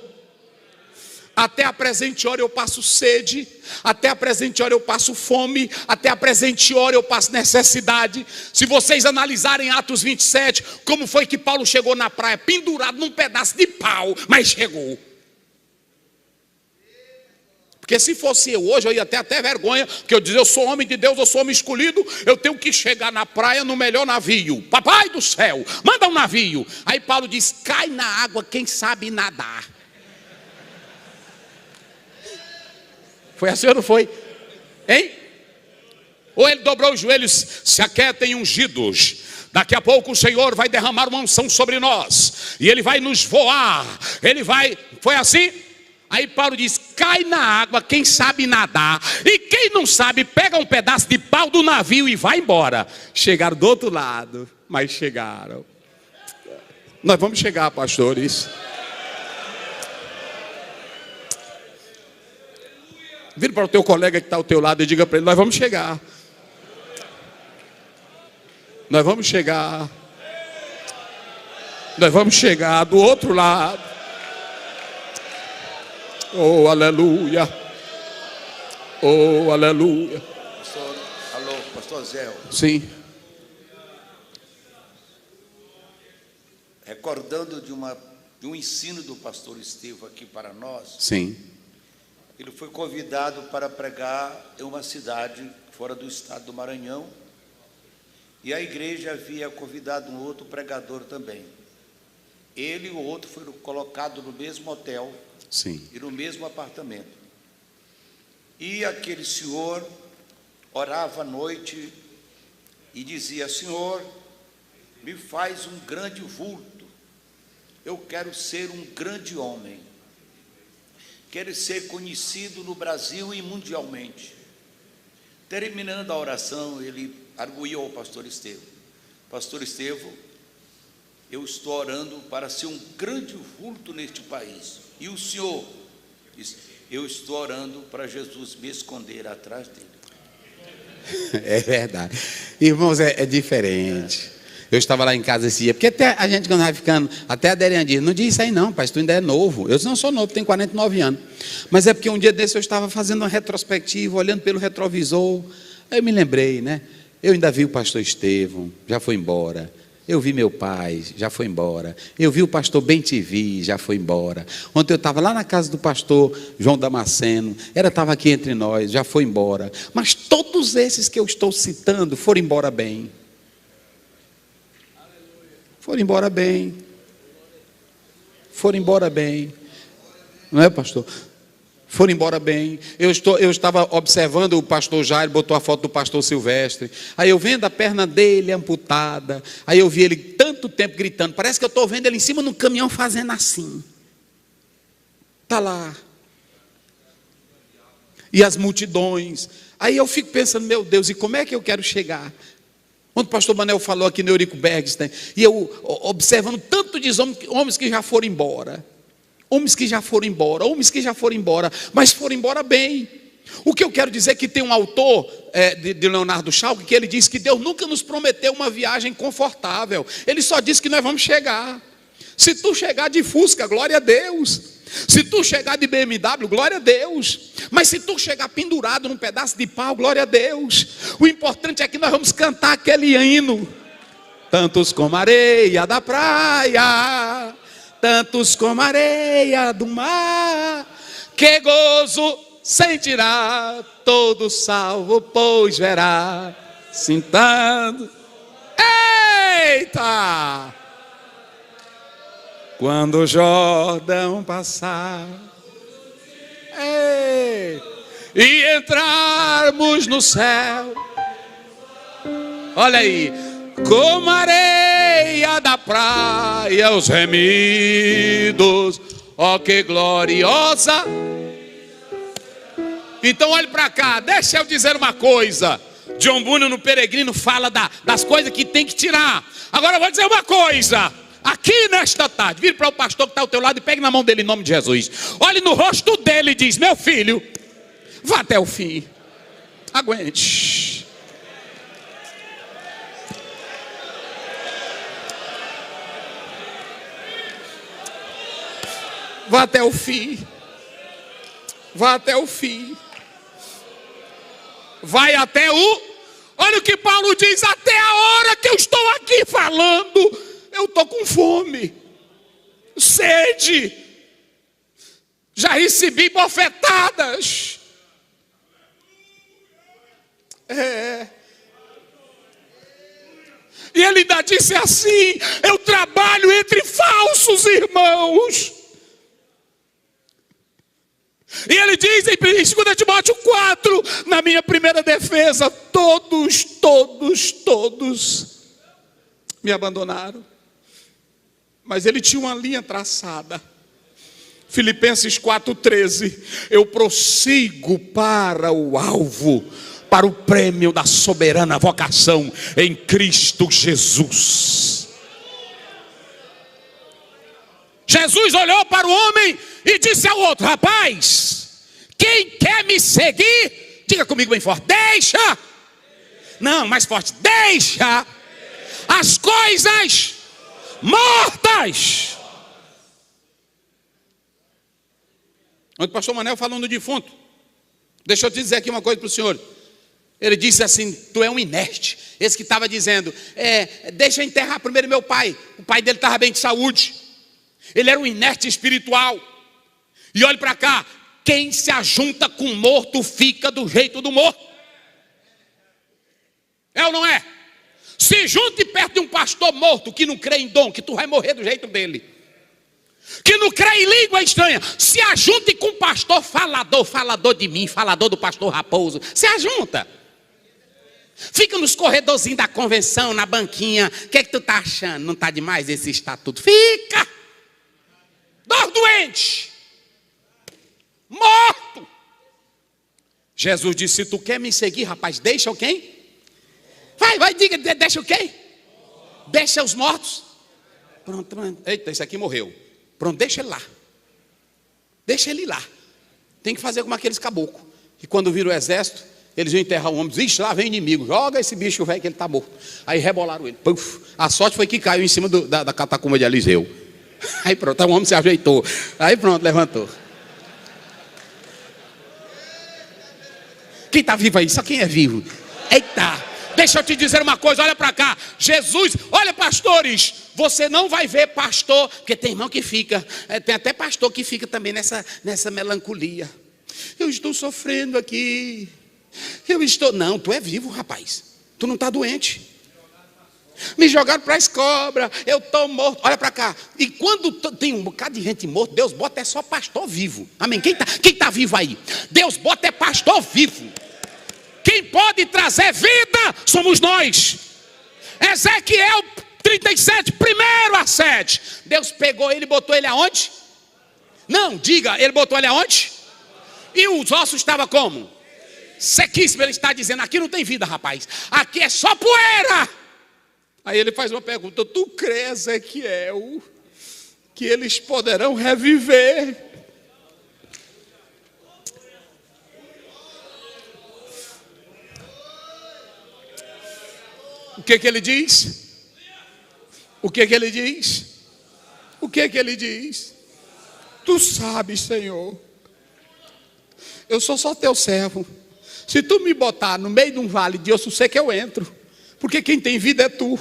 Até a presente hora eu passo sede, até a presente hora eu passo fome, até a presente hora eu passo necessidade. Se vocês analisarem Atos 27, como foi que Paulo chegou na praia? Pendurado num pedaço de pau, mas chegou. Porque se fosse eu hoje, eu ia ter até vergonha, porque eu dizia, eu sou homem de Deus, eu sou homem escolhido, eu tenho que chegar na praia no melhor navio. Papai do céu, manda um navio. Aí Paulo diz, cai na água quem sabe nadar. Foi assim ou não foi? Hein? Ou ele dobrou os joelhos, se aquietem ungidos. Daqui a pouco o Senhor vai derramar uma unção sobre nós. E Ele vai nos voar. Ele vai, foi assim? Aí Paulo diz, cai na água quem sabe nadar. E quem não sabe, pega um pedaço de pau do navio e vai embora. Chegaram do outro lado, mas chegaram. Nós vamos chegar, pastores. Vira para o teu colega que está ao teu lado e diga para ele, nós vamos chegar. Nós vamos chegar. Nós vamos chegar do outro lado. Oh, aleluia. Oh, aleluia. Alô, pastor Zé. Sim. Recordando de um ensino do pastor Estevão aqui para nós. Sim. Ele foi convidado para pregar em uma cidade fora do estado do Maranhão. E a igreja havia convidado um outro pregador também. Ele e o outro foram colocados no mesmo hotel. Sim. E no mesmo apartamento. E aquele senhor orava à noite e dizia, Senhor, me faz um grande vulto. Eu quero ser um grande homem. Quero ser conhecido no Brasil e mundialmente. Terminando a oração, ele arguiu ao pastor Estevão. Pastor Estevão, eu estou orando para ser um grande vulto neste país. E o senhor disse, eu estou orando para Jesus me esconder atrás dele. É verdade. Irmãos, é diferente. Eu estava lá em casa esse dia, porque até a gente quando vai ficando, até a Derian diz, não diz isso aí não, pai, tu ainda é novo. Eu não sou novo, tenho 49 anos. Mas é porque um dia desse eu estava fazendo uma retrospectiva, olhando pelo retrovisor. Aí eu me lembrei, né? Eu ainda vi o pastor Estevão, já foi embora. Eu vi meu pai, já foi embora. Eu vi o pastor Ben-TV, já foi embora. Ontem eu estava lá na casa do pastor João Damasceno, estava aqui entre nós, já foi embora. Mas todos esses que eu estou citando foram embora bem. Foram embora bem. Foram embora bem. Não é, pastor? Foram embora bem. Eu estava observando o pastor Jairo, botou a foto do pastor Silvestre. Aí eu vendo a perna dele amputada. Aí eu vi ele tanto tempo gritando. Parece que eu estou vendo ele em cima de um caminhão fazendo assim. Está lá. E as multidões. Aí eu fico pensando, meu Deus, e como é que eu quero chegar? Quando o pastor Manel falou aqui no Eurico Bergstein, e eu observando tanto de homens que já foram embora. Homens que já foram embora, mas foram embora bem. O que eu quero dizer é que tem um autor de Leonardo Schalke, que ele diz que Deus nunca nos prometeu uma viagem confortável. Ele só disse que nós vamos chegar. Se tu chegar de Fusca, glória a Deus. Se tu chegar de BMW, glória a Deus. Mas se tu chegar pendurado num pedaço de pau, glória a Deus. O importante é que nós vamos cantar aquele hino. Tantos como areia da praia, tantos como areia do mar, que gozo sentirá todo salvo, pois verá, cintando. Eita! Quando o Jordão passar, e entrarmos no céu, olha aí, como areia da praia, os remidos, Ó que gloriosa. Então olhe para cá, deixa eu dizer uma coisa. John Bunyan no Peregrino fala das coisas que tem que tirar. Agora eu vou dizer uma coisa. Aqui nesta tarde, vire para o pastor que está ao teu lado e pegue na mão dele em nome de Jesus. Olhe no rosto dele e diz: meu filho, vá até o fim. Aguente. Vá até o fim. Vá até o fim. Vai até o... Olha o que Paulo diz: até a hora que eu estou aqui falando, eu estou com fome, sede, já recebi bofetadas. E ele ainda disse assim: eu trabalho entre falsos irmãos. E ele diz em 2 Timóteo 4, na minha primeira defesa: todos me abandonaram. Mas ele tinha uma linha traçada. Filipenses 4,13: eu prossigo para o alvo, para o prêmio da soberana vocação em Cristo Jesus. Jesus olhou para o homem e disse ao outro: rapaz, quem quer me seguir, diga comigo bem forte: deixa. Não, mais forte: deixa as coisas mortas. Onde o pastor Manel falando do defunto, deixa eu te dizer aqui uma coisa para o senhor. Ele disse assim: tu é um inerte. Esse que estava dizendo: deixa eu enterrar primeiro meu pai. O pai dele estava bem de saúde. Ele era um inerte espiritual. E olhe para cá: quem se ajunta com morto fica do jeito do morto. É ou não é? Se junte perto de um pastor morto que não crê em dom, que tu vai morrer do jeito dele, que não crê em língua estranha. Se ajunte com um pastor falador de mim, falador do pastor Raposo. Se ajunta. Fica nos corredorzinhos da convenção, na banquinha. O que é que tu está achando? Não está demais esse estatuto? Fica. Dor doente. Morto. Jesus disse: se tu quer me seguir, rapaz, deixa o quem? Vai, diga, deixa o quem? Deixa os mortos. Pronto. Eita, esse aqui morreu. Pronto, deixa ele lá. Deixa ele lá. Tem que fazer como aqueles caboclos. E quando viram o exército, eles iam enterrar o homem. Ixi, lá vem inimigo. Joga esse bicho velho que ele está morto. Aí rebolaram ele. Puf. A sorte foi que caiu em cima da catacumba de Eliseu. Aí pronto, o homem se ajeitou. Aí pronto, levantou. Quem está vivo aí? Só quem é vivo. Eita. Deixa eu te dizer uma coisa, olha para cá. Jesus, olha, pastores, você não vai ver pastor, porque tem irmão que fica, tem até pastor que fica também nessa melancolia. Eu estou sofrendo aqui. Não, tu é vivo, rapaz. Tu não está doente. Me jogaram para as cobras, eu estou morto. Olha para cá. E quando tem um bocado de gente morta, Deus bota só pastor vivo. Amém? Quem tá vivo aí? Deus bota pastor vivo. Quem pode trazer vida somos nós. Ezequiel 37, 1-7. Deus pegou ele e botou ele aonde? Não, diga, ele botou ele aonde? E os ossos estavam como? Sequíssimo. Ele está dizendo: aqui não tem vida, rapaz. Aqui é só poeira. Aí ele faz uma pergunta: tu crês, Ezequiel, que eles poderão reviver? O que ele diz? O que ele diz? O que ele diz? Tu sabes, Senhor. Eu sou só teu servo. Se tu me botar no meio de um vale de osso seco, eu entro. Porque quem tem vida é tu.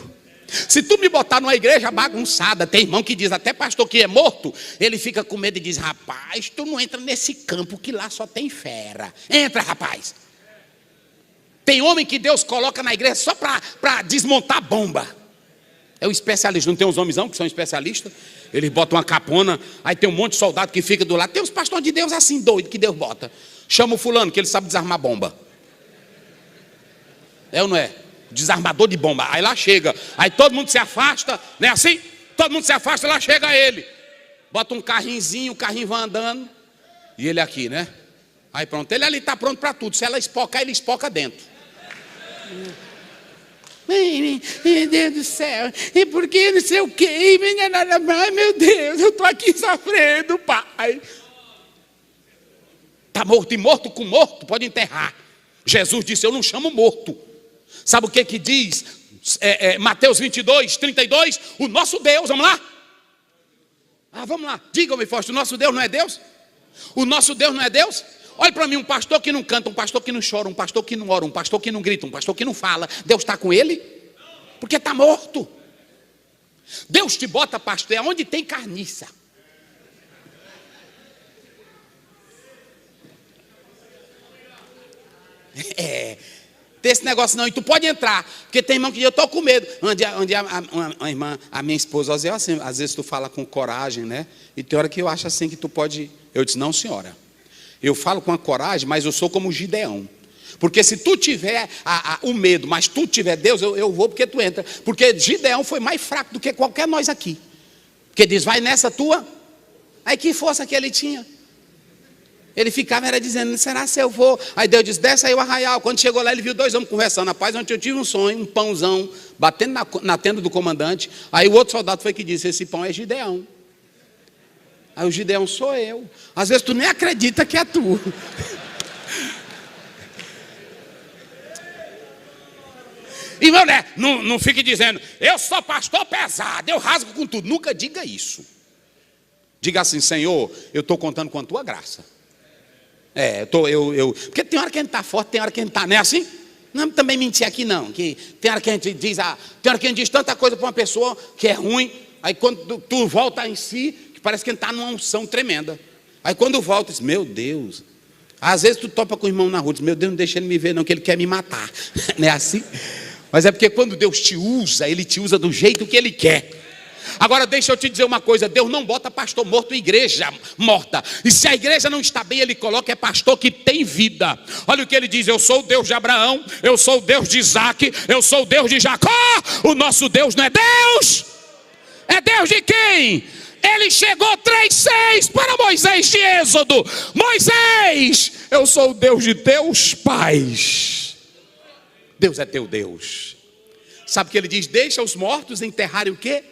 Se tu me botar numa igreja bagunçada, tem irmão que diz, até pastor que é morto, ele fica com medo e diz: rapaz, tu não entra nesse campo que lá só tem fera. Entra, rapaz. Tem homem que Deus coloca na igreja só para desmontar bomba. É o especialista. Não tem uns homenzão que são especialistas? Eles botam uma capona, aí tem um monte de soldado que fica do lado. Tem uns pastores de Deus assim doido que Deus bota. Chama o fulano que ele sabe desarmar bomba. É ou não é? Desarmador de bomba. Aí lá chega. Aí todo mundo se afasta. Não é assim? Todo mundo se afasta, lá chega ele. bota um carrinhozinho, o carrinho vai andando, e ele aqui, né? Aí pronto, ele ali está pronto para tudo. Se ela espocar, ele espoca dentro. Meu Deus do céu, e por que não sei o quê? Ai, meu Deus, eu estou aqui sofrendo, pai. Está morto, e morto com morto pode enterrar. Jesus disse, eu não chamo morto. Sabe o que diz? Mateus 22, 32, o nosso Deus, vamos lá? Vamos lá, diga-me, Fausto, o nosso Deus não é Deus? O nosso Deus não é Deus? Olha para mim, um pastor que não canta, um pastor que não chora, um pastor que não ora, um pastor que não grita, um pastor que não fala, Deus está com ele? Porque está morto. Deus te bota, pastor, é onde tem carniça. Tem esse negócio não, e tu pode entrar, porque tem irmão que eu estou com medo. Uma irmã, a minha esposa, assim, às vezes tu fala com coragem, né? E tem hora que eu acho assim que tu pode. Eu disse, não, senhora. Eu falo com a coragem, mas eu sou como Gideão. Porque se tu tiver o medo, mas tu tiver Deus, eu vou porque tu entra. Porque Gideão foi mais fraco do que qualquer nós aqui. Porque diz, vai nessa tua. Aí que força que ele tinha? Ele ficava era dizendo, será se eu vou? Aí Deus disse, desce aí o arraial. Quando chegou lá, ele viu 2 homens conversando. Rapaz, ontem eu tive um sonho, um pãozão, batendo na tenda do comandante. Aí o outro soldado foi que disse, esse pão é Gideão. Aí o Gideão sou eu. Às vezes tu nem acredita que é tu. Irmão, né? Não fique dizendo, eu sou pastor pesado, eu rasgo com tudo. Nunca diga isso. Diga assim, Senhor, eu estou contando com a tua graça. Porque tem hora que a gente está forte, tem hora que a gente está, não é assim? Não é também mentir aqui não, que tem hora que a gente diz, tem hora que a gente diz tanta coisa para uma pessoa que é ruim, aí quando tu volta em si, que parece que a gente está numa unção tremenda. Aí quando volta, diz, meu Deus, às vezes tu topa com o irmão na rua, diz, meu Deus, não deixa ele me ver não, que ele quer me matar. Não é assim? Mas é porque quando Deus te usa, Ele te usa do jeito que Ele quer. Agora deixa eu te dizer uma coisa, Deus não bota pastor morto em igreja morta. E se a igreja não está bem, Ele coloca pastor que tem vida. Olha o que Ele diz, eu sou o Deus de Abraão, eu sou o Deus de Isaac, eu sou o Deus de Jacó. O nosso Deus não é Deus? É Deus de quem? Ele chegou 3:6 para Moisés de Êxodo. Moisés, eu sou o Deus de teus pais. Deus é teu Deus. Sabe o que ele diz? Deixa os mortos enterrarem o quê?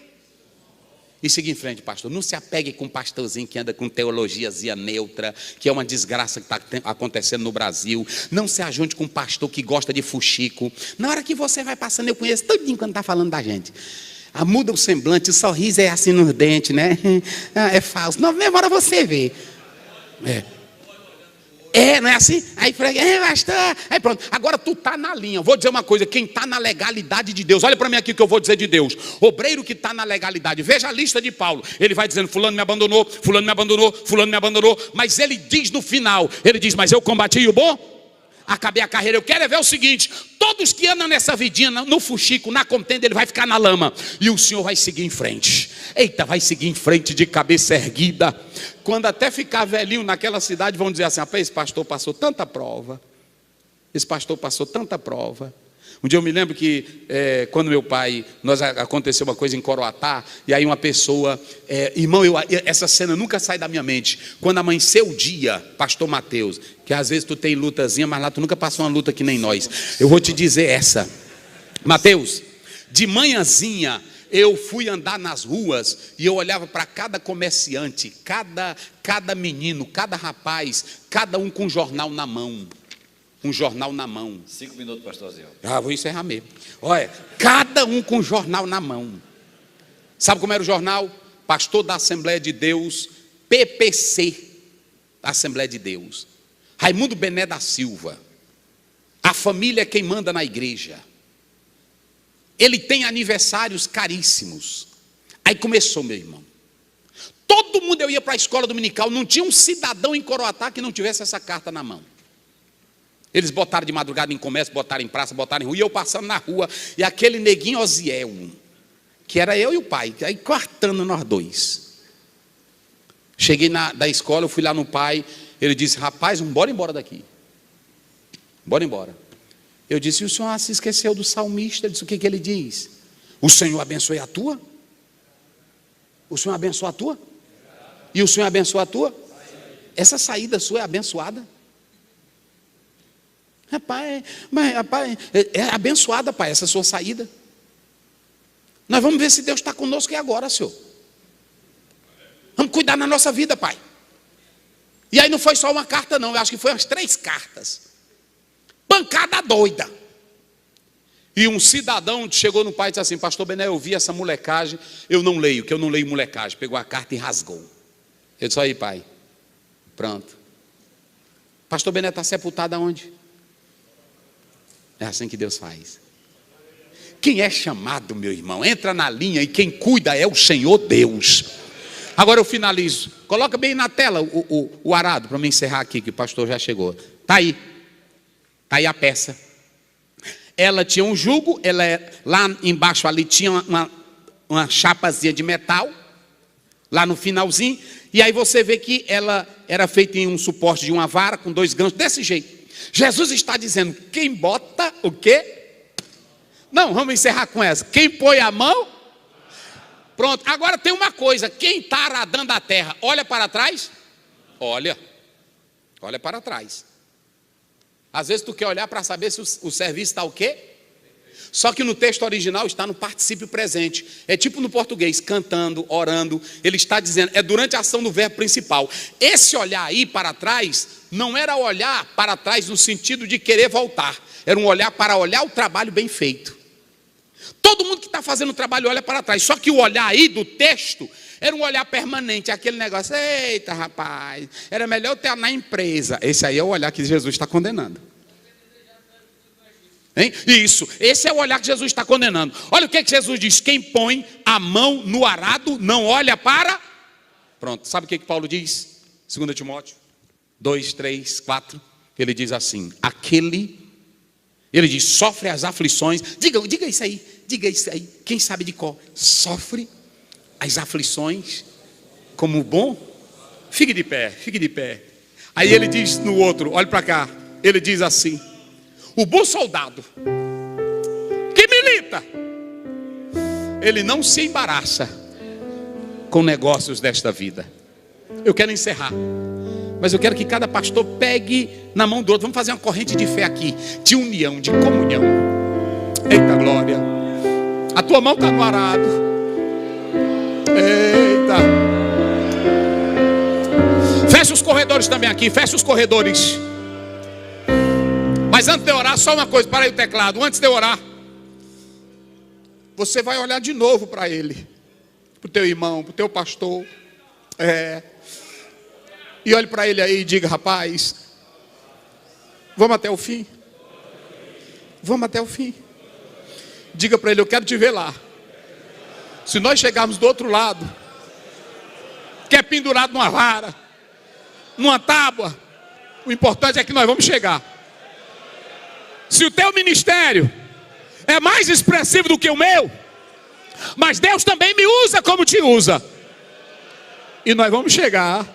E siga em frente, pastor. Não se apegue com um pastorzinho que anda com teologiazinha neutra, que é uma desgraça que está acontecendo no Brasil. Não se ajunte com um pastor que gosta de fuxico. Na hora que você vai passando, eu conheço todinho quando está falando da gente. Muda o semblante, o sorriso é assim nos dentes, né? É falso. Não, mesmo hora você vê. Não é assim? Aí pastor, aí pronto, agora tu está na linha. Vou dizer uma coisa, quem está na legalidade de Deus, olha para mim aqui o que eu vou dizer de Deus. Obreiro que está na legalidade, veja a lista de Paulo. Ele vai dizendo, fulano me abandonou, fulano me abandonou, fulano me abandonou. Mas ele diz no final, ele diz, mas eu combati o bom, acabei a carreira. Eu quero ver o seguinte, todos que andam nessa vidinha, no fuxico, na contenda, ele vai ficar na lama. E o Senhor vai seguir em frente. Eita, vai seguir em frente de cabeça erguida. Quando até ficar velhinho naquela cidade, vão dizer assim, rapaz, esse pastor passou tanta prova. Esse pastor passou tanta prova. Um dia eu me lembro que quando meu pai, aconteceu uma coisa em Coroatá, e aí uma pessoa, irmão, essa cena nunca sai da minha mente. Quando amanheceu o dia, pastor Mateus, que às vezes tu tem lutazinha, mas lá tu nunca passou uma luta que nem nós. Eu vou te dizer essa, Mateus, de manhãzinha, eu fui andar nas ruas e eu olhava para cada comerciante, cada menino, cada rapaz, cada um com um jornal na mão. Um jornal na mão. 5 minutos, pastorzinho. Vou encerrar mesmo. Olha, cada um com um jornal na mão. Sabe como era o jornal? Pastor da Assembleia de Deus, PPC, Assembleia de Deus. Raimundo Bené da Silva. A família é quem manda na igreja. Ele tem aniversários caríssimos. Aí começou, meu irmão. Todo mundo, eu ia para a escola dominical, não tinha um cidadão em Coroatá que não tivesse essa carta na mão. Eles botaram de madrugada em comércio, botaram em praça, botaram em rua, e eu passando na rua, e aquele neguinho Osiel, que era eu e o pai, aí cortando nós dois. Cheguei da escola, eu fui lá no pai, ele disse, rapaz, bora embora daqui. Bora embora. Eu disse, o senhor se esqueceu do salmista? Ele disse, o que ele diz? O Senhor abençoe a tua? O Senhor abençoa a tua? E o Senhor abençoa a tua? Essa saída sua é abençoada? Rapaz, é abençoada, pai, essa sua saída. Nós vamos ver se Deus está conosco agora, Senhor. Vamos cuidar na nossa vida, pai. E aí não foi só uma carta não, eu acho que foi umas 3 cartas. Pancada doida. E um cidadão chegou no pai e disse assim: pastor Bené, eu vi essa molecagem, eu não leio, que eu não leio molecagem. Pegou a carta e rasgou. Eu disse: aí, pai, pronto. Pastor Bené está sepultado aonde? É assim que Deus faz. Quem é chamado, meu irmão, entra na linha, e quem cuida é o Senhor Deus. Agora eu finalizo. Coloca bem na tela o arado, para me encerrar aqui, que o pastor já chegou. Está aí. Está aí a peça. Ela tinha um jugo, lá embaixo ali tinha uma chapazinha de metal, lá no finalzinho, e aí você vê que ela era feita em um suporte de uma vara, com 2 ganchos, desse jeito. Jesus está dizendo: quem bota o quê? Não, vamos encerrar com essa. Quem põe a mão? Pronto, agora tem uma coisa: quem está aradando a terra, olha para trás? Olha para trás. Às vezes tu quer olhar para saber se o serviço está o quê? Só que no texto original está no particípio presente. É tipo no português, cantando, orando. Ele está dizendo, é durante a ação do verbo principal. Esse olhar aí para trás, não era olhar para trás no sentido de querer voltar. Era um olhar para olhar o trabalho bem feito. Todo mundo que está fazendo o trabalho olha para trás. Só que o olhar aí do texto era um olhar permanente. Aquele negócio: eita rapaz, era melhor eu ter na empresa. Esse aí é o olhar que Jesus está condenando. Hein? Isso, esse é o olhar que Jesus está condenando. Olha o que Jesus diz: quem põe a mão no arado não olha para... Pronto, sabe o que Paulo diz? 2 Timóteo 2, 3, 4. Ele diz assim: ele diz, sofre as aflições. Diga isso aí, quem sabe de cor? Sofre as aflições como bom. Fique de pé. Aí ele diz no outro, olhe para cá, ele diz assim: o bom soldado que milita, ele não se embaraça com negócios desta vida. Eu quero encerrar, mas eu quero que cada pastor pegue na mão do outro. Vamos fazer uma corrente de fé aqui, de união, de comunhão. Eita glória. A tua mão está no arado. Eita. Fecha os corredores também aqui, fecha os corredores. Mas antes de orar, só uma coisa, para aí o teclado. Antes de orar, você vai olhar de novo para ele, para o teu irmão, para o teu pastor. E olhe para ele aí e diga: rapaz, vamos até o fim. Vamos até o fim. Diga para ele: eu quero te ver lá. Se nós chegarmos do outro lado, que é pendurado numa vara, numa tábua, o importante é que nós vamos chegar. Se o teu ministério é mais expressivo do que o meu, mas Deus também me usa como te usa, e nós vamos chegar.